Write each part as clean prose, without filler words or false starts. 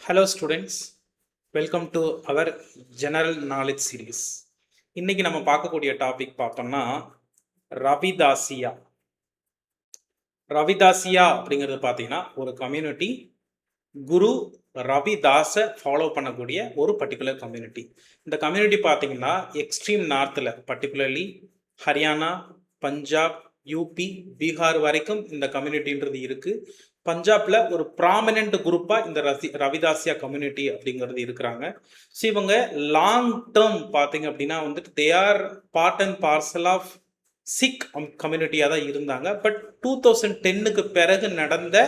Hello students, welcome to our general knowledge series. இன்னைக்கு நம்ம பார்க்கக்கூடிய டாபிக் பார்த்தோம்னா ரவிதாசியா. ரவிதாசியா அப்படிங்கிறது பார்த்தீங்கன்னா ஒரு கம்யூனிட்டி, குரு ரவிதாஸை ஃபாலோ பண்ணக்கூடிய ஒரு பர்டிகுலர் கம்யூனிட்டி. இந்த கம்யூனிட்டி பார்த்தீங்கன்னா எக்ஸ்ட்ரீம் நார்த்தில், பர்டிகுலர்லி ஹரியானா, பஞ்சாப், யூபி, பீகார் வரைக்கும் இந்த கம்யூனிட்டின்றது இருக்குது. பஞ்சாப்ல ஒரு ப்ராமினென்ட் குரூப்பா இந்த ரவிதாசியா கம்யூனிட்டி அப்படிங்கிறது இருக்கிறாங்க. ஸோ இவங்க லாங் டேர்ம் பார்த்தீங்க அப்படின்னா வந்துட்டு they are part and parcel of Sikh கம்யூனிட்டியாக தான் இருந்தாங்க. பட் 2010க்கு பிறகு நடந்த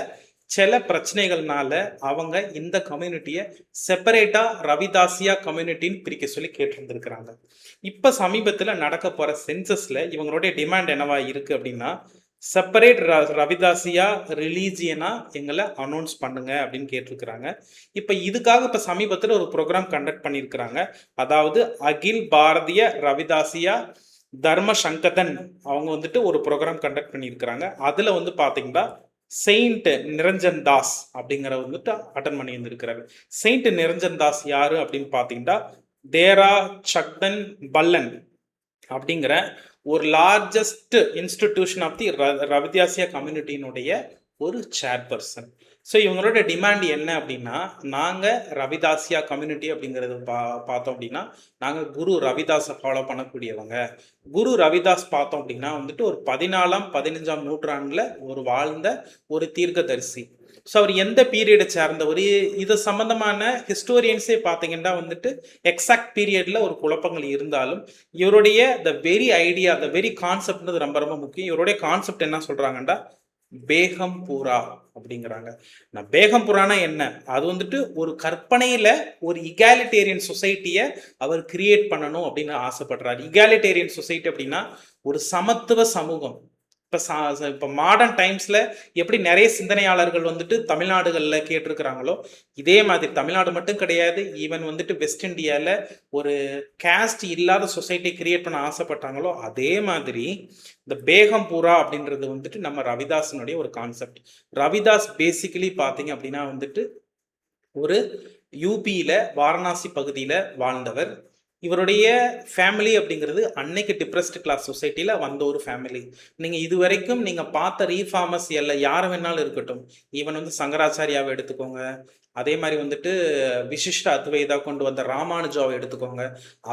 சில பிரச்சனைகள்னால அவங்க இந்த கம்யூனிட்டியை செப்பரேட்டா ரவிதாசியா கம்யூனிட்டின்னு பிரிக்க சொல்லி கேட்டிருந்திருக்கிறாங்க. இப்ப சமீபத்துல நடக்க போற சென்சஸ்ல இவங்களுடைய டிமாண்ட் என்னவா இருக்கு அப்படின்னா, செப்பரேட் ரவிதாசியா ரிலீஜியனா எங்களை அனௌன்ஸ் பண்ணுங்க அப்படின்னு கேட்டிருக்கிறாங்க. இப்ப இதுக்காக இப்ப சமீபத்தில் ஒரு ப்ரோக்ராம் கண்டக்ட் பண்ணியிருக்கிறாங்க. அதாவது அகில் பாரதிய ரவிதாசியா தர்ம சங்கதன் அவங்க வந்துட்டு ஒரு ப்ரோக்ராம் கண்டக்ட் பண்ணியிருக்கிறாங்க. அதுல வந்து பாத்தீங்கன்னா செயின்ட் நிரஞ்சன் தாஸ் அப்படிங்கிற வந்துட்டு அட்டன் பண்ணி இருந்திருக்கிறாரு. செயின்ட் நிரஞ்சன் தாஸ் யாரு அப்படின்னு பாத்தீங்கன்னா தேரா சக்தன் பல்லன் அப்படிங்கிற ஒரு லார்ஜஸ்ட் இன்ஸ்டிடியூஷன் ஆஃப் தி ரவிதாசியா கம்யூனிட்டியினுடைய ஒரு சேர்பர்சன். ஸோ இவங்களோட டிமாண்ட் என்ன அப்படின்னா, நாங்கள் ரவிதாசியா கம்யூனிட்டி அப்படிங்கிறது பார்த்தோம் அப்படின்னா நாங்கள் குரு ரவிதாஸை ஃபாலோ பண்ணக்கூடியவங்க. குரு ரவிதாஸ் பார்த்தோம் அப்படின்னா வந்துட்டு ஒரு 14ஆம் 15ஆம் நூற்றாண்டில் ஒரு வாழ்ந்த ஒரு தீர்க்கதரிசி. ஸோ அவர் எந்த பீரியடை சேர்ந்தவர், இது சம்பந்தமான ஹிஸ்டோரியன்ஸே பார்த்தீங்கன்னா வந்துட்டு எக்ஸாக்ட் பீரியட்ல ஒரு குழப்பங்கள் இருந்தாலும் இவருடைய the very idea, the very கான்செப்ட்ன்றது ரொம்ப ரொம்ப முக்கியம். இவருடைய கான்செப்ட் என்ன சொல்றாங்கன்னா பேகம்பூரா அப்படிங்கிறாங்க. நான் பேகம்பூரானா என்ன, அது வந்துட்டு ஒரு கற்பனையில ஒரு இகாலிட்டேரியன் சொசைட்டியை அவர் கிரியேட் பண்ணணும் அப்படின்னு ஆசைப்படுறாரு. இகாலிட்டேரியன் சொசைட்டி அப்படின்னா ஒரு சமத்துவ சமூகம். இப்போ மாடர்ன் டைம்ஸில் எப்படி நிறைய சிந்தனையாளர்கள் வந்துட்டு தமிழ்நாடுகளில் கேட்டிருக்கிறாங்களோ, இதே மாதிரி தமிழ்நாடு மட்டும் கிடையாது, ஈவன் வந்துட்டு வெஸ்ட் இந்தியாவில் ஒரு கேஸ்ட் இல்லாத சொசைட்டி கிரியேட் பண்ண ஆசைப்பட்டாங்களோ, அதே மாதிரி இந்த பேகம்பூரா அப்படின்றது வந்துட்டு நம்ம ரவிதாசனுடைய ஒரு கான்செப்ட். ரவிதாஸ் பேசிக்கலி பார்த்தீங்க அப்படின்னா வந்துட்டு ஒரு யூபியில் வாரணாசி பகுதியில் வாழ்ந்தவர். இவருடைய ஃபேமிலி அப்படிங்கிறது அன்னைக்கு டிப்ரெஸ்டு கிளாஸ் சொசைட்டியில் வந்த ஒரு ஃபேமிலி. நீங்கள் இது வரைக்கும் நீங்கள் பார்த்த ரீஃபார்மர்ஸ் எல்லாம் யார் வேணாலும் இருக்கட்டும், ஈவன் வந்து சங்கராச்சாரியாவை எடுத்துக்கோங்க, அதே மாதிரி வந்துட்டு விசிஷ்ட அத்வைதா கொண்டு வந்த ராமானுஜாவை எடுத்துக்கோங்க,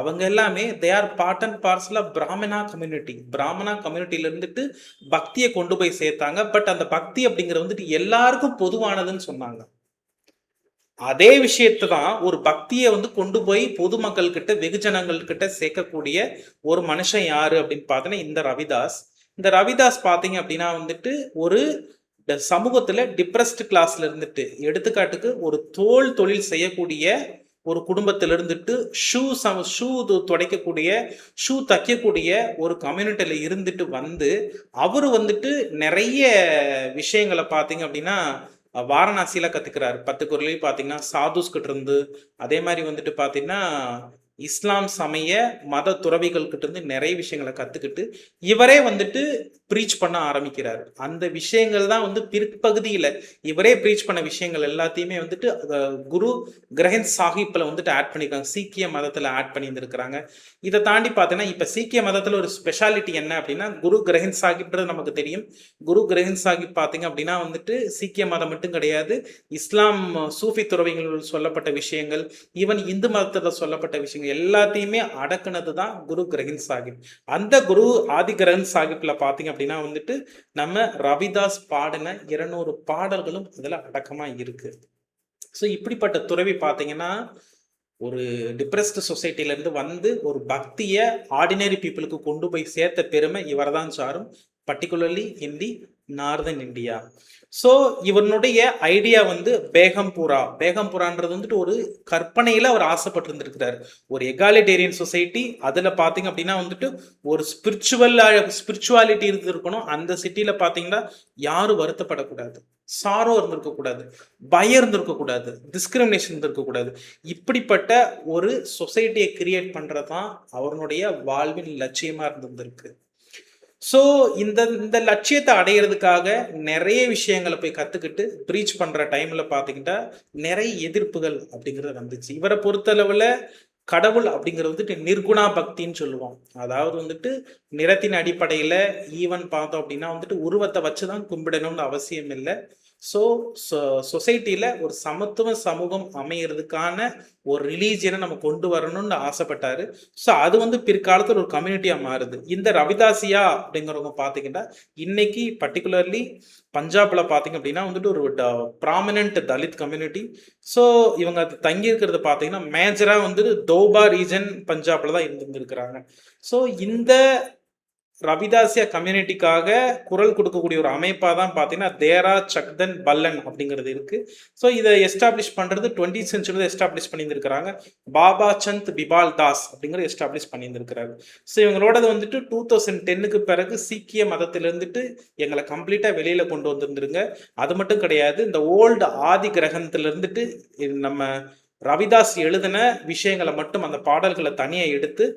அவங்க எல்லாமே they are part and parcel of Brahmana community. Brahmana கம்யூனிட்டியில இருந்துட்டு பக்தியை கொண்டு போய் சேர்த்தாங்க. பட் அந்த பக்தி அப்படிங்கிறது வந்துட்டு எல்லாருக்கும் பொதுவானதுன்னு சொன்னாங்க. அதே விஷயத்தை தான் ஒரு பக்தியை வந்து கொண்டு போய் பொதுமக்கள் கிட்ட, வெகுஜனங்கள் கிட்ட சேர்க்கக்கூடிய ஒரு மனுஷன் யாரு அப்படின்னு பார்த்தீங்கன்னா இந்த ரவிதாஸ். இந்த ரவிதாஸ் பார்த்தீங்க அப்படின்னா வந்துட்டு ஒரு சமூகத்துல டிப்ரெஸ்ட் கிளாஸ்ல இருந்துட்டு, எடுத்துக்காட்டுக்கு ஒரு தோல் தொழில் செய்யக்கூடிய ஒரு குடும்பத்துல இருந்துட்டு ஷூ துடைக்கக்கூடிய, ஷூ தைக்கக்கூடிய ஒரு கம்யூனிட்டியில இருந்துட்டு வந்து அவரு வந்துட்டு நிறைய விஷயங்களை பார்த்தீங்க அப்படின்னா வாரணாசியில கத்துக்கிறாரு. 10 குரலையும் பார்த்தீங்கன்னா சாதுஸ் கிட்ட இருந்து, அதே மாதிரி வந்துட்டு பார்த்தீங்கன்னா இஸ்லாம் சமய மத துறவிகள் கிட்ட இருந்து நிறைய விஷயங்களை கத்துக்கிட்டு இவரே வந்துட்டு ப்ரீச் பண்ண ஆரம்பிக்கிறார். அந்த விஷயங்கள் தான் வந்து பிற்பகுதியில இவரே ப்ரீச் பண்ண விஷயங்கள் எல்லாத்தையுமே வந்துட்டு குரு கிரந்த் சாஹிப்ல வந்துட்டு ஆட் பண்ணிருக்காங்க, சீக்கிய மதத்துல ஆட் பண்ணி இருந்திருக்கிறாங்க. இதை தாண்டி பார்த்தீங்கன்னா இப்ப சீக்கிய மதத்துல ஒரு ஸ்பெஷாலிட்டி என்ன அப்படின்னா, குரு கிரந்த் சாஹிப்ன்றது நமக்கு தெரியும். குரு கிரந்த் சாஹிப் பார்த்தீங்க அப்படின்னா வந்துட்டு சீக்கிய மதம் மட்டும் கிடையாது, இஸ்லாம் சூஃபி துறவிகள் சொல்லப்பட்ட விஷயங்கள், ஈவன் இந்து மதத்துல சொல்லப்பட்ட விஷயங்கள் எல்லாத்தையுமே அடக்குனது தான் குரு கிரந்த் சாஹிப். அந்த குரு ஆதி கிரந்த் சாஹிப்ல பாத்தீங்க அப்படின்னா வந்துட்டு நம்ம ரவிதாஸ் பாடின 200 பாடல்களும் அதுல அடக்கமா இருக்கு. ஸோ இப்படிப்பட்ட துறவி பாத்தீங்கன்னா ஒரு டிப்ரெஸ்ட் சொசைட்டில இருந்து வந்து ஒரு பக்திய ஆர்டினரி பீப்புளுக்கு கொண்டு போய் சேர்த்த பெருமை இவர் தான் சாரும், பர்டிகுலர்லி இன் தி நார்தன் இந்தியா. ஸோ இவனுடைய ஐடியா வந்து பேகம்பூரான்றது வந்துட்டு ஒரு கற்பனையில அவர் ஆசைப்பட்டு இருந்திருக்கிறார். ஒரு எகாலிட்டேரியன் சொசைட்டி, அதுல பாத்தீங்க அப்படின்னா வந்துட்டு ஒரு ஸ்பிரிச்சுவாலிட்டி இருந்திருக்கணும். அந்த சிட்டியில பாத்தீங்கன்னா யாரும் வருத்தப்படக்கூடாது, சாரோ இருந்திருக்க கூடாது, பயம் இருந்திருக்க கூடாது, டிஸ்கிரிமினேஷன் இருந்திருக்க கூடாது. இப்படிப்பட்ட ஒரு சொசைட்டியை கிரியேட் பண்றதுதான் அவருடைய வாழ்வின் லட்சியமா இருந்திருக்கு. ஸோ இந்த இந்த லட்சியத்தை அடையிறதுக்காக நிறைய விஷயங்களை போய் கற்றுக்கிட்டு ப்ரீச் பண்ணுற டைமில் பார்த்தீங்கன்னா நிறைய எதிர்ப்புகள் அப்படிங்கிறது வந்துச்சு. இவரை பொறுத்தளவில் கடவுள் அப்படிங்கிறது வந்துட்டு நிர்குணா பக்தின்னு சொல்லுவோம். அதாவது வந்துட்டு நிறத்தின் அடிப்படையில் ஈவன் பார்த்தோம் அப்படின்னா வந்துட்டு உருவத்தை வச்சு தான் கும்பிடணும்னு அவசியம் இல்லை. ஸோ சொசைட்டியில் ஒரு சமத்துவ சமூகம் அமையிறதுக்கான ஒரு ரிலீஜியனை நம்ம கொண்டு வரணும்னு ஆசைப்பட்டாரு. ஸோ அது வந்து பிற்காலத்தில் ஒரு கம்யூனிட்டியாக மாறுது. இந்த ரவிதாசியா அப்படிங்கிறவங்க பார்த்தீங்கன்னா இன்னைக்கு பர்டிகுலர்லி பஞ்சாப்ல பார்த்தீங்க அப்படின்னா வந்துட்டு ஒரு ப்ராமினன்ட் தலித் கம்யூனிட்டி. ஸோ இவங்க அது தங்கி இருக்கிறது பார்த்தீங்கன்னா மேஜராக வந்துட்டு தோபா ரீஜன் பஞ்சாப்ல தான் இருந்துருக்கிறாங்க. ஸோ இந்த ரவிதாசியா கம்யூனிட்டிக்காக குரல் கொடுக்கக்கூடிய ஒரு அமைப்பாக தான் பார்த்தீங்கன்னா தேரா சக்தன் பல்லன் அப்படிங்கிறது இருக்கு. ஸோ இதை எஸ்டாப்ளிஷ் பண்ணுறது 20th சென்ச்சுரியில் எஸ்டாப்ளிஷ் பண்ணியிருந்திருக்கிறாங்க. பாபா சந்த் பிபால் தாஸ் அப்படிங்கிறது எஸ்டாப்ளிஷ் பண்ணியிருந்திருக்கிறாரு. ஸோ இவங்களோடது வந்துட்டு 2010க்கு பிறகு சீக்கிய மதத்திலிருந்துட்டு எங்களை கம்ப்ளீட்டாக வெளியில் கொண்டு வந்திருந்துருங்க. அது மட்டும் கிடையாது, இந்த ஓல்டு ஆதி கிரகத்திலிருந்துட்டு நம்ம ரவிதாஸ் எழுதின விஷயங்களை மட்டும் அந்த பாடல்களை தனியாக எடுத்து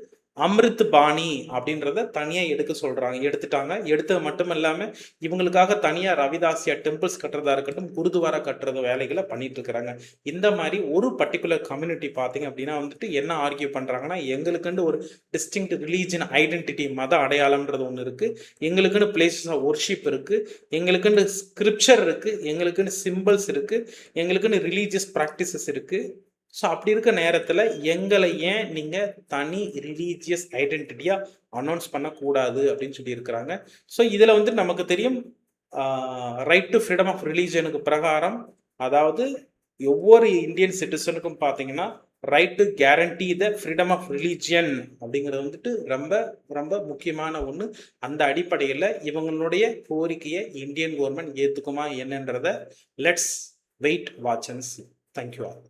அமிர்த் பாணி அப்படின்றத தனியாக எடுத்துட்டாங்க. எடுத்தது மட்டும் இல்லாமல் இவங்களுக்காக தனியாக ரவிதாசியா டெம்பிள்ஸ் கட்டுறதா இருக்கட்டும், குருதுவாரா கட்டுறது வேலைகளை பண்ணிட்டு இருக்கிறாங்க. இந்த மாதிரி ஒரு பர்டிகுலர் கம்யூனிட்டி பார்த்தீங்க அப்படின்னா வந்துட்டு என்ன ஆர்கியூ பண்ணுறாங்கன்னா, எங்களுக்குன்னு ஒரு டிஸ்டிங்க்ட் ரிலீஜன் ஐடென்டிட்டி, மத அடையாளம்ன்றது ஒன்று இருக்குது, எங்களுக்குன்னு பிளேசஸ் ஆஃப் ஒர்ஷிப் இருக்குது, எங்களுக்குன்னு ஸ்கிரிப்சர் இருக்குது, எங்களுக்குன்னு சிம்பிள்ஸ் இருக்குது, எங்களுக்குன்னு ரிலீஜியஸ் ப்ராக்டிசஸ் இருக்குது. ஸோ அப்படி இருக்க நேரத்தில் எங்களை ஏன் நீங்கள் தனி ரிலீஜியஸ் ஐடென்டிட்டியாக அனௌன்ஸ் பண்ணக்கூடாது அப்படின்னு சொல்லியிருக்கிறாங்க. ஸோ இதில் வந்து நமக்கு தெரியும் ரைட் டு ஃப்ரீடம் ஆஃப் ரிலீஜனுக்கு பிரகாரம், அதாவது ஒவ்வொரு இந்தியன் சிட்டிசனுக்கும் பார்த்தீங்கன்னா right to guarantee the freedom of religion அப்படிங்கிறது வந்துட்டு ரொம்ப ரொம்ப முக்கியமான ஒன்று. அந்த அடிப்படையில் இவங்களுடைய கோரிக்கையை இந்தியன் கவர்மெண்ட் ஏற்றுக்குமா என்னன்றதை let's wait watch and see. Thank you all.